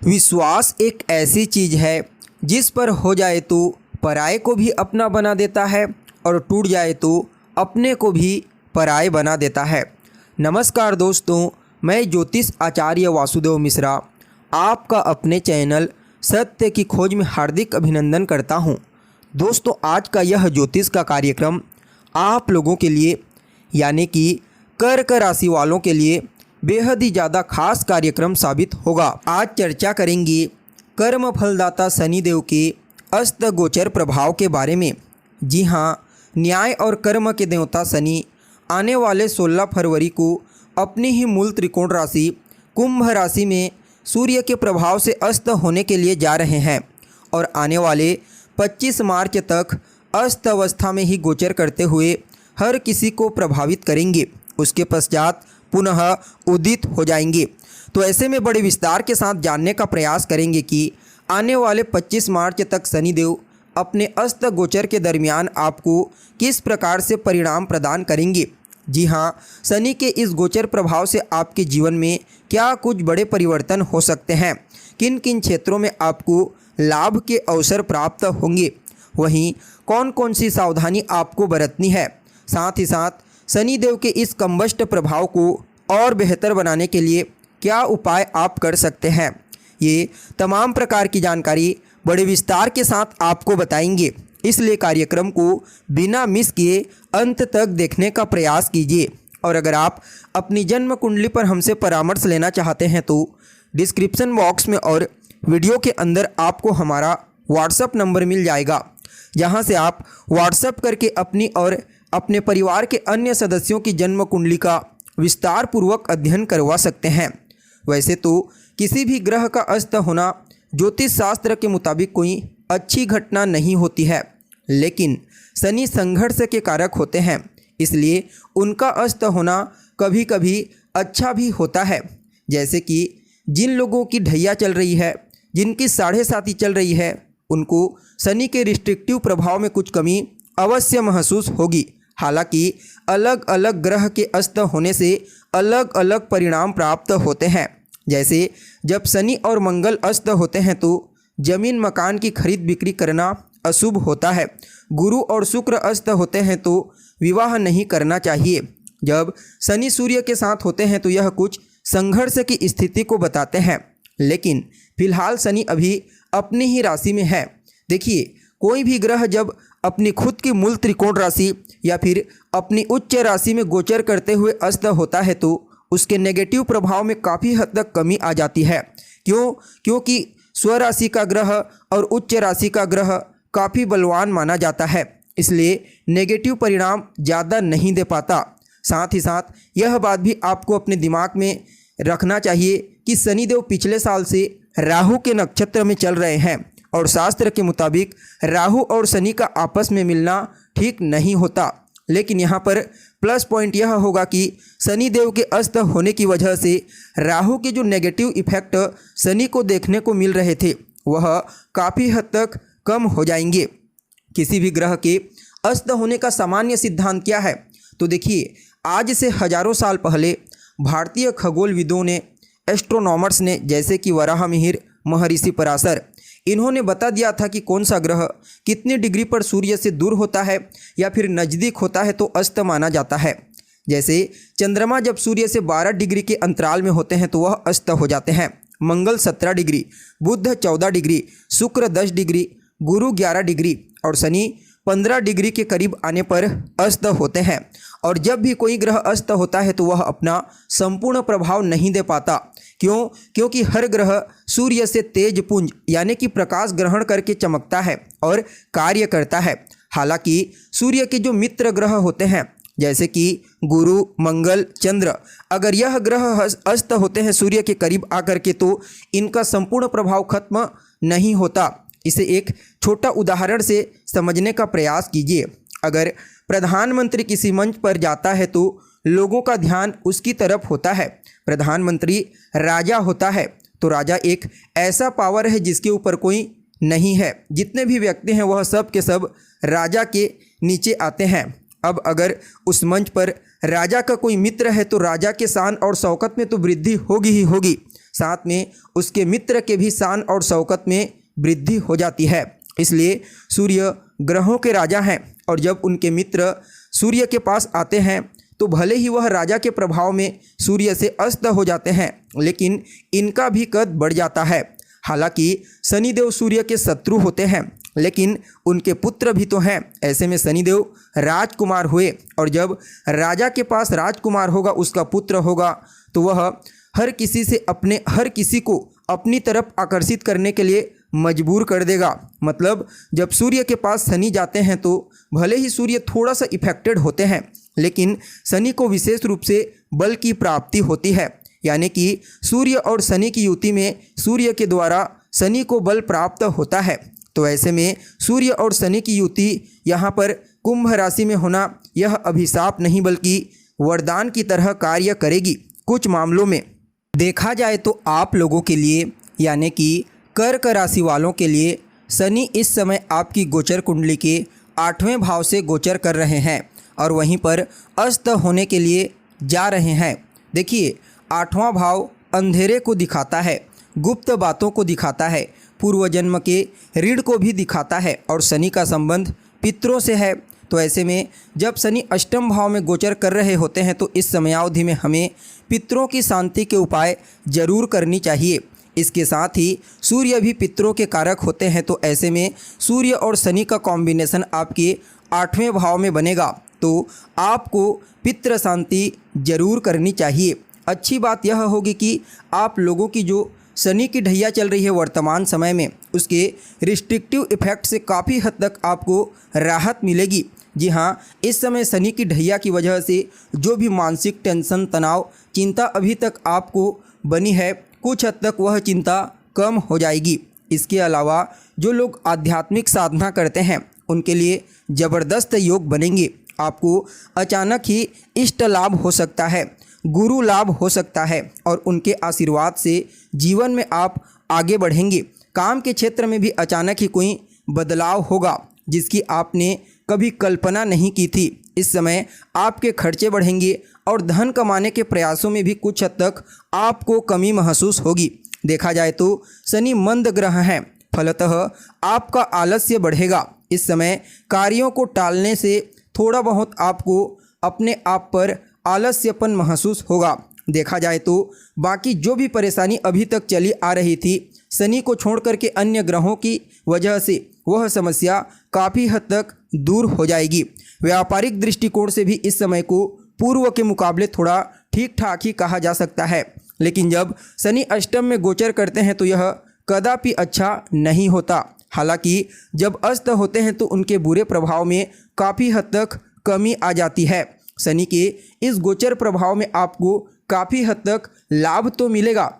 विश्वास एक ऐसी चीज़ है जिस पर हो जाए तो पराये को भी अपना बना देता है और टूट जाए तो अपने को भी पराये बना देता है। नमस्कार दोस्तों, मैं ज्योतिष आचार्य वासुदेव मिश्रा आपका अपने चैनल सत्य की खोज में हार्दिक अभिनंदन करता हूं। दोस्तों, आज का यह ज्योतिष का कार्यक्रम आप लोगों के लिए यानी कि कर्क राशि वालों के लिए बेहद ही ज़्यादा खास कार्यक्रम साबित होगा। आज चर्चा करेंगे कर्म फलदाता शनिदेव के अस्त गोचर प्रभाव के बारे में। जी हाँ, न्याय और कर्म के देवता शनि आने वाले 16 फरवरी को अपनी ही मूल त्रिकोण राशि कुंभ राशि में सूर्य के प्रभाव से अस्त होने के लिए जा रहे हैं और आने वाले 25 मार्च तक अस्त अवस्था में ही गोचर करते हुए हर किसी को प्रभावित करेंगे। उसके पश्चात पुनः उदित हो जाएंगे। तो ऐसे में बड़े विस्तार के साथ जानने का प्रयास करेंगे कि आने वाले 25 मार्च तक शनिदेव अपने अस्त गोचर के दरमियान आपको किस प्रकार से परिणाम प्रदान करेंगे। जी हाँ, शनि के इस गोचर प्रभाव से आपके जीवन में क्या कुछ बड़े परिवर्तन हो सकते हैं, किन किन क्षेत्रों में आपको लाभ के अवसर प्राप्त होंगे, वहीं कौन कौन सी सावधानी आपको बरतनी है। साथ ही साथ शनिदेव के इस कंबस्ट प्रभाव को और बेहतर बनाने के लिए क्या उपाय आप कर सकते हैं, ये तमाम प्रकार की जानकारी बड़े विस्तार के साथ आपको बताएंगे। इसलिए कार्यक्रम को बिना मिस किए अंत तक देखने का प्रयास कीजिए। और अगर आप अपनी जन्म कुंडली पर हमसे परामर्श लेना चाहते हैं तो डिस्क्रिप्शन बॉक्स में और वीडियो के अंदर आपको हमारा व्हाट्सएप नंबर मिल जाएगा, जहां से आप व्हाट्सएप करके अपनी और अपने परिवार के अन्य सदस्यों की जन्म कुंडली का विस्तार पूर्वक अध्ययन करवा सकते हैं। वैसे तो किसी भी ग्रह का अस्त होना ज्योतिष शास्त्र के मुताबिक कोई अच्छी घटना नहीं होती है, लेकिन शनि संघर्ष के कारक होते हैं, इसलिए उनका अस्त होना कभी कभी अच्छा भी होता है। जैसे कि जिन लोगों की ढैया चल रही है, जिनकी 7.5 चल रही है, उनको शनि के रिस्ट्रिक्टिव प्रभाव में कुछ कमी अवश्य महसूस होगी। हालांकि अलग अलग ग्रह के अस्त होने से अलग अलग परिणाम प्राप्त होते हैं। जैसे जब शनि और मंगल अस्त होते हैं तो जमीन मकान की खरीद बिक्री करना अशुभ होता है। गुरु और शुक्र अस्त होते हैं तो विवाह नहीं करना चाहिए। जब शनि सूर्य के साथ होते हैं तो यह कुछ संघर्ष की स्थिति को बताते हैं, लेकिन फिलहाल शनि अभी अपनी ही राशि में है। देखिए, कोई भी ग्रह जब अपनी खुद की मूल त्रिकोण राशि या फिर अपनी उच्च राशि में गोचर करते हुए अस्त होता है तो उसके नेगेटिव प्रभाव में काफ़ी हद तक कमी आ जाती है। क्योंकि स्वराशि का ग्रह और उच्च राशि का ग्रह काफ़ी बलवान माना जाता है, इसलिए नेगेटिव परिणाम ज़्यादा नहीं दे पाता। साथ ही साथ यह बात भी आपको अपने दिमाग में रखना चाहिए कि शनिदेव पिछले साल से राहु के नक्षत्र में चल रहे हैं और शास्त्र के मुताबिक राहु और शनि का आपस में मिलना ठीक नहीं होता। लेकिन यहाँ पर प्लस पॉइंट यह होगा कि शनिदेव के अस्त होने की वजह से राहु के जो नेगेटिव इफेक्ट शनि को देखने को मिल रहे थे वह काफ़ी हद तक कम हो जाएंगे। किसी भी ग्रह के अस्त होने का सामान्य सिद्धांत क्या है, तो देखिए, आज से हजारों साल पहले भारतीय खगोलविदों ने, एस्ट्रोनॉमर्स ने, जैसे कि वराहमिहिर, महर्षि पराशर, इन्होंने बता दिया था कि कौन सा ग्रह कितने डिग्री पर सूर्य से दूर होता है या फिर नज़दीक होता है तो अस्त माना जाता है। जैसे चंद्रमा जब सूर्य से 12 डिग्री के अंतराल में होते हैं तो वह अस्त हो जाते हैं। मंगल 17 डिग्री, बुध 14 डिग्री, शुक्र 10 डिग्री, गुरु 11 डिग्री और शनि 15 डिग्री के करीब आने पर अस्त होते हैं। और जब भी कोई ग्रह अस्त होता है तो वह अपना संपूर्ण प्रभाव नहीं दे पाता। क्योंकि हर ग्रह सूर्य से तेज पुंज यानी कि प्रकाश ग्रहण करके चमकता है और कार्य करता है। हालांकि सूर्य के जो मित्र ग्रह होते हैं जैसे कि गुरु, मंगल, चंद्र, अगर यह ग्रह अस्त होते हैं सूर्य के करीब आकर के तो इनका संपूर्ण प्रभाव खत्म नहीं होता। इसे एक छोटा उदाहरण से समझने का प्रयास कीजिए। अगर प्रधानमंत्री किसी मंच पर जाता है तो लोगों का ध्यान उसकी तरफ होता है। प्रधानमंत्री राजा होता है तो राजा एक ऐसा पावर है जिसके ऊपर कोई नहीं है। जितने भी व्यक्ति हैं वह सब के सब राजा के नीचे आते हैं। अब अगर उस मंच पर राजा का कोई मित्र है तो राजा के शान और शौकत में तो वृद्धि होगी ही होगी। साथ में उसके मित्र के भी शान और शौकत में वृद्धि हो जाती है। इसलिए सूर्य ग्रहों के राजा हैं और जब उनके मित्र सूर्य के पास आते हैं तो भले ही वह राजा के प्रभाव में सूर्य से अस्त हो जाते हैं, लेकिन इनका भी कद बढ़ जाता है। हालांकि शनिदेव सूर्य के शत्रु होते हैं, लेकिन उनके पुत्र भी तो हैं। ऐसे में शनिदेव राजकुमार हुए और जब राजा के पास राजकुमार होगा, उसका पुत्र होगा, तो वह हर किसी को अपनी तरफ आकर्षित करने के लिए मजबूर कर देगा। मतलब जब सूर्य के पास शनि जाते हैं तो भले ही सूर्य थोड़ा सा इफेक्टेड होते हैं, लेकिन शनि को विशेष रूप से बल की प्राप्ति होती है। यानी कि सूर्य और शनि की युति में सूर्य के द्वारा शनि को बल प्राप्त होता है। तो ऐसे में सूर्य और शनि की युति यहाँ पर कुंभ राशि में होना यह अभिशाप नहीं बल्कि वरदान की तरह कार्य करेगी। कुछ मामलों में देखा जाए तो आप लोगों के लिए यानी कि कर्क राशि वालों के लिए शनि इस समय आपकी गोचर कुंडली के 8वें भाव से गोचर कर रहे हैं और वहीं पर अस्त होने के लिए जा रहे हैं। देखिए, 8वां भाव अंधेरे को दिखाता है, गुप्त बातों को दिखाता है, पूर्व जन्म के ऋण को भी दिखाता है और शनि का संबंध पितरों से है। तो ऐसे में जब शनि अष्टम भाव में गोचर कर रहे होते हैं तो इस समयावधि में हमें पितरों की शांति के उपाय जरूर करनी चाहिए। इसके साथ ही सूर्य भी पितरों के कारक होते हैं, तो ऐसे में सूर्य और शनि का कॉम्बिनेशन आपके 8वें भाव में बनेगा, तो आपको पितृ शांति जरूर करनी चाहिए। अच्छी बात यह होगी कि आप लोगों की जो शनि की ढैया चल रही है वर्तमान समय में, उसके रिस्ट्रिक्टिव इफेक्ट से काफ़ी हद तक आपको राहत मिलेगी। जी हाँ, इस समय शनि की ढैया की वजह से जो भी मानसिक टेंशन, तनाव, चिंता अभी तक आपको बनी है, कुछ हद तक वह चिंता कम हो जाएगी। इसके अलावा जो लोग आध्यात्मिक साधना करते हैं उनके लिए ज़बरदस्त योग बनेंगे। आपको अचानक ही इष्ट लाभ हो सकता है, गुरु लाभ हो सकता है और उनके आशीर्वाद से जीवन में आप आगे बढ़ेंगे। काम के क्षेत्र में भी अचानक ही कोई बदलाव होगा जिसकी आपने कभी कल्पना नहीं की थी। इस समय आपके खर्चे बढ़ेंगे और धन कमाने के प्रयासों में भी कुछ हद तक आपको कमी महसूस होगी। देखा जाए तो शनि मंद ग्रह हैं, फलतः आपका आलस्य बढ़ेगा। इस समय कार्यों को टालने से थोड़ा बहुत आपको अपने आप पर आलस्यपन महसूस होगा। देखा जाए तो बाकी जो भी परेशानी अभी तक चली आ रही थी, शनि को छोड़ करके अन्य ग्रहों की वजह से वह समस्या काफ़ी हद तक दूर हो जाएगी। व्यापारिक दृष्टिकोण से भी इस समय को पूर्व के मुकाबले थोड़ा ठीक ठाक ही कहा जा सकता है, लेकिन जब शनि अष्टम में गोचर करते हैं तो यह कदापि अच्छा नहीं होता। हालांकि जब अस्त होते हैं तो उनके बुरे प्रभाव में काफ़ी हद तक कमी आ जाती है। शनि के इस गोचर प्रभाव में आपको काफ़ी हद तक लाभ तो मिलेगा,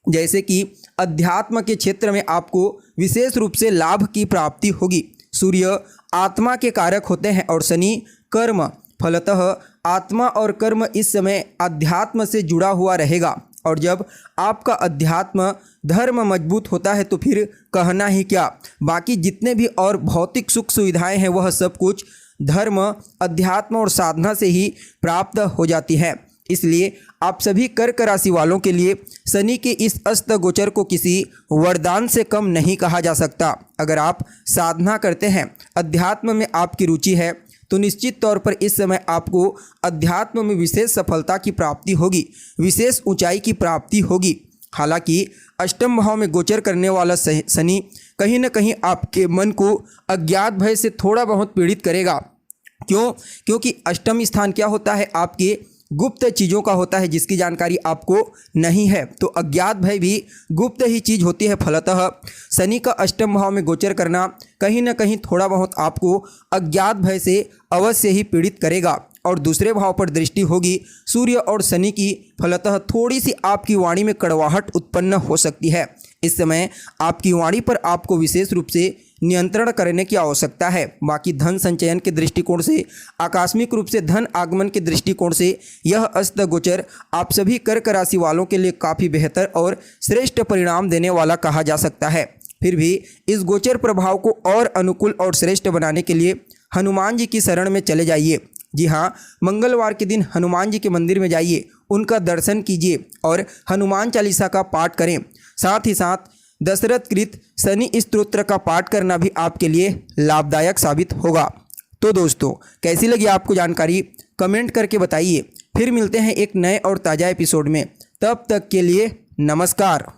जैसे कि अध्यात्म के क्षेत्र में आपको विशेष रूप से लाभ की प्राप्ति होगी। सूर्य आत्मा के कारक होते हैं और शनि कर्म, फलतः आत्मा और कर्म इस समय अध्यात्म से जुड़ा हुआ रहेगा और जब आपका अध्यात्म धर्म मजबूत होता है तो फिर कहना ही क्या, बाकी जितने भी और भौतिक सुख सुविधाएं हैं वह सब कुछ धर्म, अध्यात्म और साधना से ही प्राप्त हो जाती है। इसलिए आप सभी कर्क राशि वालों के लिए शनि के इस अस्त गोचर को किसी वरदान से कम नहीं कहा जा सकता। अगर आप साधना करते हैं, अध्यात्म में आपकी रुचि है, तो निश्चित तौर पर इस समय आपको अध्यात्म में विशेष सफलता की प्राप्ति होगी, विशेष ऊंचाई की प्राप्ति होगी। हालांकि अष्टम भाव में गोचर करने वाला शनि कहीं न कहीं आपके मन को अज्ञात भय से थोड़ा बहुत पीड़ित करेगा। क्यों? क्योंकि अष्टम स्थान क्या होता है, आपके गुप्त चीज़ों का होता है जिसकी जानकारी आपको नहीं है, तो अज्ञात भय भी गुप्त ही चीज़ होती है। फलतः शनि का अष्टम भाव में गोचर करना कहीं न कहीं थोड़ा बहुत आपको अज्ञात भय से अवश्य ही पीड़ित करेगा। और दूसरे भाव पर दृष्टि होगी सूर्य और शनि की, फलतः थोड़ी सी आपकी वाणी में कड़वाहट उत्पन्न हो सकती है। इस समय आपकी वाणी पर आपको विशेष रूप से नियंत्रण करने की आवश्यकता है। बाकी धन संचयन के दृष्टिकोण से, आकस्मिक रूप से धन आगमन के दृष्टिकोण से यह अस्त गोचर आप सभी कर्क राशि वालों के लिए काफ़ी बेहतर और श्रेष्ठ परिणाम देने वाला कहा जा सकता है। फिर भी इस गोचर प्रभाव को और अनुकूल और श्रेष्ठ बनाने के लिए हनुमान जी की शरण में चले जाइए। जी हाँ, मंगलवार के दिन हनुमान जी के मंदिर में जाइए, उनका दर्शन कीजिए और हनुमान चालीसा का पाठ करें। साथ ही साथ दशरथ कृत शनि स्तोत्र का पाठ करना भी आपके लिए लाभदायक साबित होगा। तो दोस्तों, कैसी लगी आपको जानकारी, कमेंट करके बताइए। फिर मिलते हैं एक नए और ताज़ा एपिसोड में। तब तक के लिए नमस्कार।